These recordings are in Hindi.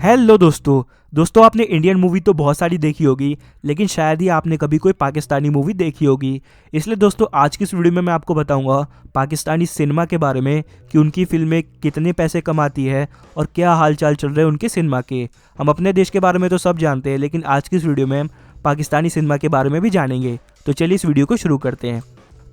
हेलो दोस्तों आपने इंडियन मूवी तो बहुत सारी देखी होगी, लेकिन शायद ही आपने कभी कोई पाकिस्तानी मूवी देखी होगी। इसलिए दोस्तों आज की इस वीडियो में मैं आपको बताऊंगा पाकिस्तानी सिनेमा के बारे में कि उनकी फिल्में कितने पैसे कमाती है और क्या हाल चाल चल रहे हैं उनके सिनेमा के। हम अपने देश के बारे में तो सब जानते हैं, लेकिन आज की इस वीडियो में हम पाकिस्तानी सिनेमा के बारे में भी जानेंगे। तो चलिए इस वीडियो को शुरू करते हैं।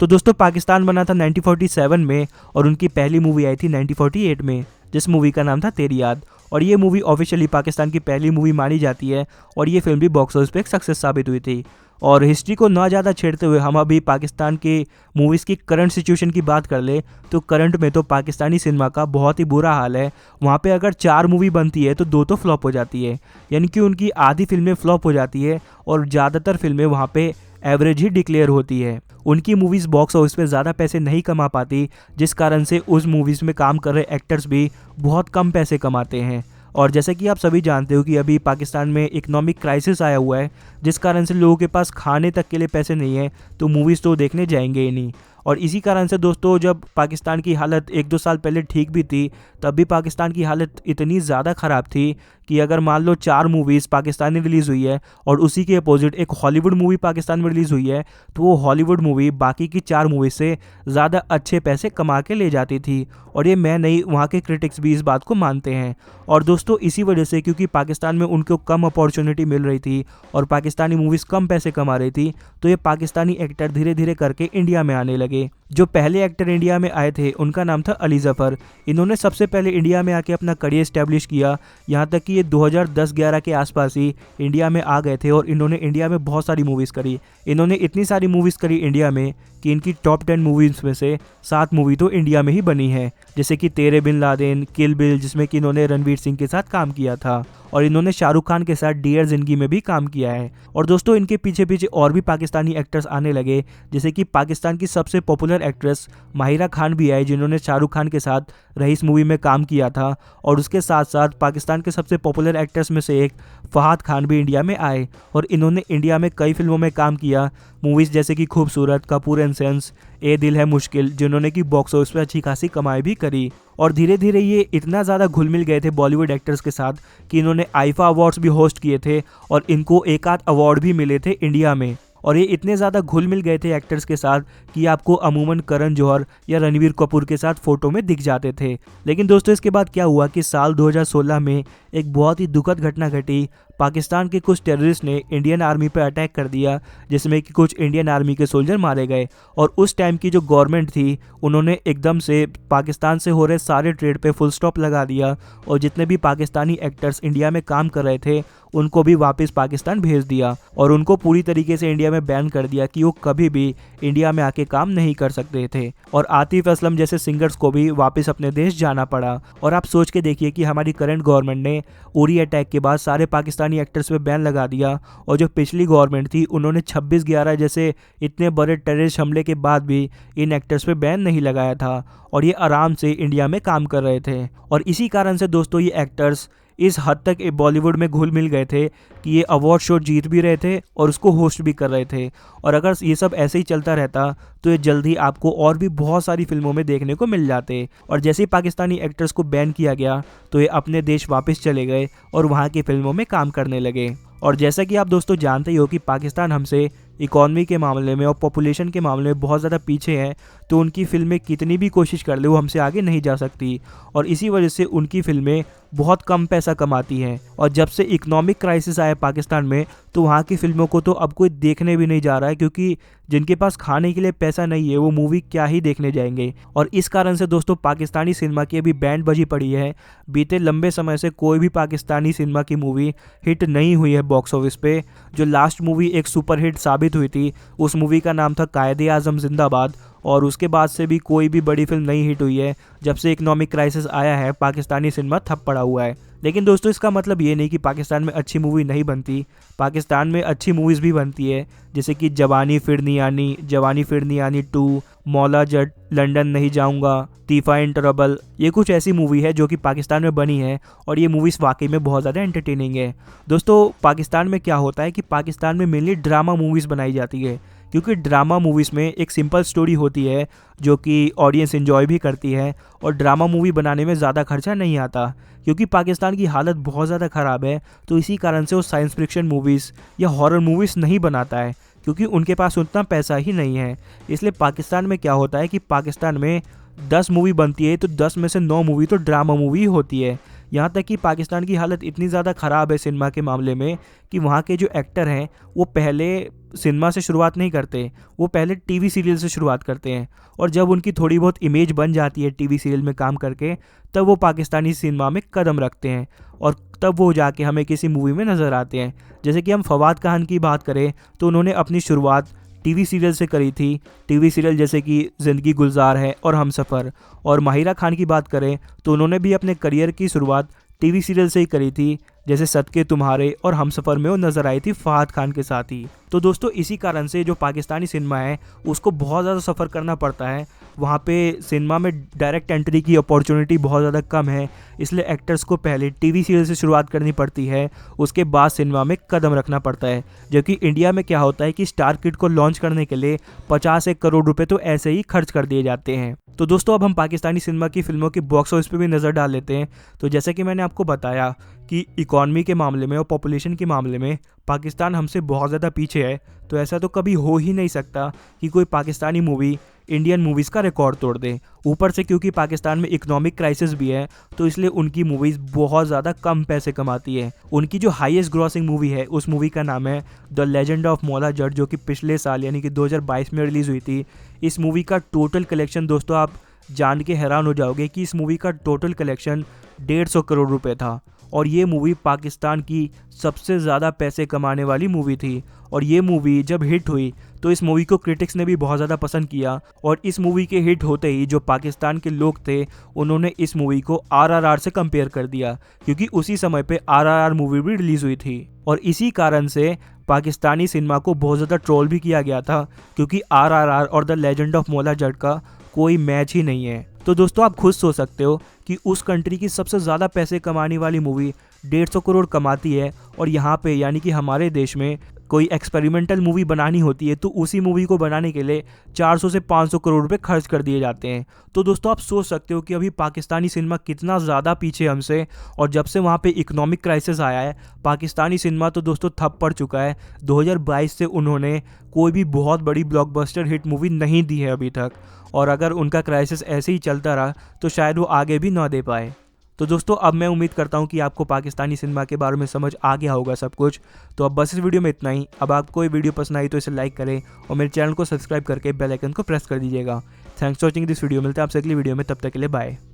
तो दोस्तों पाकिस्तान बना था 1947 में और उनकी पहली मूवी आई थी 1948 में, जिस मूवी का नाम था तेरी याद। और ये मूवी ऑफिशियली पाकिस्तान की पहली मूवी मानी जाती है और ये फिल्म भी बॉक्स ऑफिस पे एक सक्सेस साबित हुई थी। और हिस्ट्री को ना ज़्यादा छेड़ते हुए हम अभी पाकिस्तान के मूवीज़ की करंट सिचुएशन की बात कर ले तो करंट में तो पाकिस्तानी सिनेमा का बहुत ही बुरा हाल है। वहाँ पे अगर 4 मूवी बनती है तो 2 तो फ्लॉप हो जाती है, यानी कि उनकी आधी फिल्में फ्लॉप हो जाती है और ज़्यादातर फिल्में वहाँ पे एवरेज ही डिक्लेयर होती है। उनकी मूवीज़ बॉक्स ऑफिस पे ज़्यादा पैसे नहीं कमा पाती, जिस कारण से उस मूवीज़ में काम कर रहे एक्टर्स भी बहुत कम पैसे कमाते हैं। और जैसे कि आप सभी जानते हो कि अभी पाकिस्तान में इकोनॉमिक क्राइसिस आया हुआ है, जिस कारण से लोगों के पास खाने तक के लिए पैसे नहीं है, तो मूवीज़ तो देखने जाएंगे ही नहीं। और इसी कारण से दोस्तों जब पाकिस्तान की हालत 1-2 साल पहले ठीक भी थी, तब भी पाकिस्तान की हालत इतनी ज़्यादा ख़राब थी कि अगर मान लो 4 मूवीज़ पाकिस्तान में रिलीज़ हुई है और उसी के अपोजिट एक हॉलीवुड मूवी पाकिस्तान में रिलीज़ हुई है, तो वो हॉलीवुड मूवी बाकी की 4 मूवी से ज़्यादा अच्छे पैसे कमा के ले जाती थी। और ये मैं नहीं, वहाँ के क्रिटिक्स भी इस बात को मानते हैं। और दोस्तों इसी वजह से, क्योंकि पाकिस्तान में उनको कम अपॉर्चुनिटी मिल रही थी और पाकिस्तानी मूवीज़ कम पैसे कमा रही थी, तो ये पाकिस्तानी एक्टर धीरे धीरे करके इंडिया में आने लगे। जो पहले एक्टर इंडिया में आए थे उनका नाम था अली ज़फ़र। इन्होंने सबसे पहले इंडिया में आके अपना करियर इस्टेब्लिश किया, यहाँ तक कि ये 2010-11 के आसपास ही इंडिया में आ गए थे और इन्होंने इंडिया में बहुत सारी मूवीज़ करी। इन्होंने इतनी सारी मूवीज़ करी इंडिया में कि इनकी टॉप 10 मूवीज़ में से 7 मूवी तो इंडिया में ही बनी है, जैसे कि तेरे बिन लादेन, किल बिल, जिसमें कि इन्होंने रणवीर सिंह के साथ काम किया था, और इन्होंने शाहरुख खान के साथ डियर जिंदगी में भी काम किया है। और दोस्तों इनके पीछे पीछे और भी पाकिस्तानी एक्टर्स आने लगे, जैसे कि पाकिस्तान की सबसे पॉपुलर एक्ट्रेस माहिरा खान भी आई, जिन्होंने शाहरुख खान के साथ रईस मूवी में काम किया था। और उसके साथ साथ पाकिस्तान के सबसे पॉपुलर एक्टर्स में से एक फहाद खान भी इंडिया में आए और इन्होंने इंडिया में कई फिल्मों में काम किया। मूवीज़ जैसे कि खूबसूरत, कपूर एंड सेंस, ए दिल है मुश्किल, जिन्होंने कि बॉक्स ऑफिस पे अच्छी खासी कमाई भी करी। और धीरे धीरे ये इतना ज़्यादा घुल मिल गए थे बॉलीवुड एक्टर्स के साथ कि इन्होंने आईफा अवार्ड्स भी होस्ट किए थे और इनको एक आध अवार्ड भी मिले थे इंडिया में। और ये इतने ज़्यादा घुल मिल गए थे एक्टर्स के साथ कि आपको अमूमन करण जौहर या रणवीर कपूर के साथ फ़ोटो में दिख जाते थे। लेकिन दोस्तों इसके बाद क्या हुआ कि साल 2016 में एक बहुत ही दुखद घटना घटी। पाकिस्तान के कुछ टेररिस्ट ने इंडियन आर्मी पर अटैक कर दिया, जिसमें कि कुछ इंडियन आर्मी के सोल्जर मारे गए। और उस टाइम की जो गवर्नमेंट थी उन्होंने एकदम से पाकिस्तान से हो रहे सारे ट्रेड पे फुल स्टॉप लगा दिया और जितने भी पाकिस्तानी एक्टर्स इंडिया में काम कर रहे थे उनको भी वापस पाकिस्तान भेज दिया और उनको पूरी तरीके से इंडिया में बैन कर दिया कि वो कभी भी इंडिया में आके काम नहीं कर सकते थे। और आतिफ असलम जैसे सिंगर्स को भी वापस अपने देश जाना पड़ा। और आप सोच के देखिए कि हमारी करंट गवर्नमेंट ने उरी अटैक के बाद सारे पाकिस्तानी एक्टर्स पे बैन लगा दिया और जो पिछली गवर्नमेंट थी उन्होंने 26/11 जैसे इतने बड़े टेररिस्ट हमले के बाद भी इन एक्टर्स पे बैन नहीं लगाया था और ये आराम से इंडिया में काम कर रहे थे। और इसी कारण से दोस्तों ये एक्टर्स इस हद तक बॉलीवुड में घुल मिल गए थे कि ये अवार्ड शो जीत भी रहे थे और उसको होस्ट भी कर रहे थे। और अगर ये सब ऐसे ही चलता रहता तो ये जल्दी आपको और भी बहुत सारी फिल्मों में देखने को मिल जाते। और जैसे ही पाकिस्तानी एक्टर्स को बैन किया गया तो ये अपने देश वापस चले गए और वहाँ की फिल्मों में काम करने लगे। और जैसा कि आप दोस्तों जानते ही हो कि पाकिस्तान हमसे इकॉनमी के मामले में और पॉपुलेशन के मामले में बहुत ज़्यादा पीछे हैं, तो उनकी फिल्में कितनी भी कोशिश कर ले वो हमसे आगे नहीं जा सकती। और इसी वजह से उनकी फिल्में बहुत कम पैसा कमाती हैं। और जब से इकोनॉमिक क्राइसिस आया पाकिस्तान में तो वहाँ की फिल्मों को तो अब कोई देखने भी नहीं जा रहा है, क्योंकि जिनके पास खाने के लिए पैसा नहीं है वो मूवी क्या ही देखने जाएंगे। और इस कारण से दोस्तों पाकिस्तानी सिनेमा की अभी बैंड बजी पड़ी है। बीते लंबे समय से कोई भी पाकिस्तानी सिनेमा की मूवी हिट नहीं हुई है बॉक्स ऑफिस पे। जो लास्ट मूवी एक सुपर हिट साबित हुई थी उस मूवी का नाम था कायदे आज़म जिंदाबाद, और उसके बाद से भी कोई भी बड़ी फिल्म नहीं हिट हुई है। जब से इकोनॉमिक क्राइसिस आया है पाकिस्तानी सिनेमा ठप पड़ा हुआ है। लेकिन दोस्तों इसका मतलब ये नहीं कि पाकिस्तान में अच्छी मूवी नहीं बनती। पाकिस्तान में अच्छी मूवीज़ भी बनती है, जैसे कि जवानी फिर नहीं आनी 2, मौला जट, लंदन नहीं जाऊंगा, तीफा इन ट्रबल, ये कुछ ऐसी मूवी है जो कि पाकिस्तान में बनी है और ये मूवीज़ वाकई में बहुत ज़्यादा एंटरटेनिंग है। दोस्तों पाकिस्तान में क्या होता है कि पाकिस्तान में मेनली ड्रामा मूवीज़ बनाई जाती है, क्योंकि ड्रामा मूवीज़ में एक सिंपल स्टोरी होती है जो कि ऑडियंस एंजॉय भी करती है, और ड्रामा मूवी बनाने में ज़्यादा खर्चा नहीं आता। क्योंकि पाकिस्तान की हालत बहुत ज़्यादा ख़राब है, तो इसी कारण से वो साइंस फिक्शन मूवीज़ या हॉरर मूवीज़ नहीं बनाता है, क्योंकि उनके पास उतना पैसा ही नहीं है। इसलिए पाकिस्तान में क्या होता है कि पाकिस्तान में 10 मूवी बनती है तो 10 में से 9 मूवी तो ड्रामा मूवी होती है। यहाँ तक कि पाकिस्तान की हालत इतनी ज़्यादा ख़राब है सिनेमा के मामले में कि वहाँ के जो एक्टर हैं वो पहले सिनेमा से शुरुआत नहीं करते, वो पहले टीवी सीरियल से शुरुआत करते हैं, और जब उनकी थोड़ी बहुत इमेज बन जाती है टीवी सीरियल में काम करके, तब वो पाकिस्तानी सिनेमा में कदम रखते हैं, और तब वो जाके हमें किसी मूवी में नज़र आते हैं। जैसे कि हम फवाद खान की बात करें तो उन्होंने अपनी शुरुआत टीवी सीरियल से करी थी। टीवी सीरियल जैसे कि ज़िंदगी गुलजार है और हमसफ़र। और माहिरा खान की बात करें तो उन्होंने भी अपने करियर की शुरुआत टीवी सीरियल से ही करी थी, जैसे सदके तुम्हारे और हमसफ़र में वो नज़र आई थी फहाद खान के साथ ही। तो दोस्तों इसी कारण से जो पाकिस्तानी सिनेमा है उसको बहुत ज़्यादा सफ़र करना पड़ता है। वहाँ पे सिनेमा में डायरेक्ट एंट्री की अपॉर्चुनिटी बहुत ज़्यादा कम है, इसलिए एक्टर्स को पहले टीवी सीरियल से शुरुआत करनी पड़ती है, उसके बाद सिनेमा में कदम रखना पड़ता है। जबकि इंडिया में क्या होता है कि स्टार किड को लॉन्च करने के लिए 50 करोड़ रुपए तो ऐसे ही खर्च कर दिए जाते हैं। तो दोस्तों अब हम पाकिस्तानी सिनेमा की फिल्मों की बॉक्स ऑफिस पे भी नज़र डाल लेते हैं। तो जैसे कि मैंने आपको बताया कि इकॉनमी के मामले में और पॉपुलेशन के मामले में पाकिस्तान हमसे बहुत ज़्यादा पीछे है, तो ऐसा तो कभी हो ही नहीं सकता कि कोई पाकिस्तानी मूवी इंडियन मूवीज़ का रिकॉर्ड तोड़ दे। ऊपर से क्योंकि पाकिस्तान में इकोनॉमिक क्राइसिस भी है, तो इसलिए उनकी मूवीज़ बहुत ज़्यादा कम पैसे कमाती है। उनकी जो हाईएस्ट ग्रॉसिंग मूवी है उस मूवी का नाम है the legend of Maula Jatt, जो कि पिछले साल यानी कि 2022 में रिलीज़ हुई थी। इस मूवी का टोटल कलेक्शन दोस्तों आप जान के हैरान हो जाओगे कि इस मूवी का टोटल कलेक्शन 150 करोड़ रुपए था, और ये मूवी पाकिस्तान की सबसे ज़्यादा पैसे कमाने वाली मूवी थी। और ये मूवी जब हिट हुई तो इस मूवी को क्रिटिक्स ने भी बहुत ज़्यादा पसंद किया, और इस मूवी के हिट होते ही जो पाकिस्तान के लोग थे उन्होंने इस मूवी को RRR से कंपेयर कर दिया, क्योंकि उसी समय पे RRR मूवी भी रिलीज़ हुई थी। और इसी कारण से पाकिस्तानी सिनेमा को बहुत ज़्यादा ट्रोल भी किया गया था, क्योंकि RRR और the legend of Maula Jatt का कोई मैच ही नहीं है। तो दोस्तों आप खुद सोच सकते हो कि उस कंट्री की सबसे ज़्यादा पैसे कमाने वाली मूवी 150 करोड़ कमाती है, और यहाँ पे यानी कि हमारे देश में कोई एक्सपेरिमेंटल मूवी बनानी होती है तो उसी मूवी को बनाने के लिए 400 से 500 करोड़ रुपए खर्च कर दिए जाते हैं। तो दोस्तों आप सोच सकते हो कि अभी पाकिस्तानी सिनेमा कितना ज़्यादा पीछे हमसे, और जब से वहाँ पे इकोनॉमिक क्राइसिस आया है पाकिस्तानी सिनेमा तो दोस्तों ठप पड़ चुका है। 2022 से उन्होंने कोई भी बहुत बड़ी ब्लॉकबस्टर हिट मूवी नहीं दी है अभी तक, और अगर उनका क्राइसिस ऐसे ही चलता रहा तो शायद वो आगे भी ना दे पाए। तो दोस्तों अब मैं उम्मीद करता हूँ कि आपको पाकिस्तानी सिनेमा के बारे में समझ आ गया होगा सब कुछ। तो अब बस इस वीडियो में इतना ही। अब आपको ये वीडियो पसंद आई तो इसे लाइक करें और मेरे चैनल को सब्सक्राइब करके बेल आइकन को प्रेस कर दीजिएगा। Thanks for watching this video. मिलते हैं आपसे अगली वीडियो में, तब तक के लिए बाय।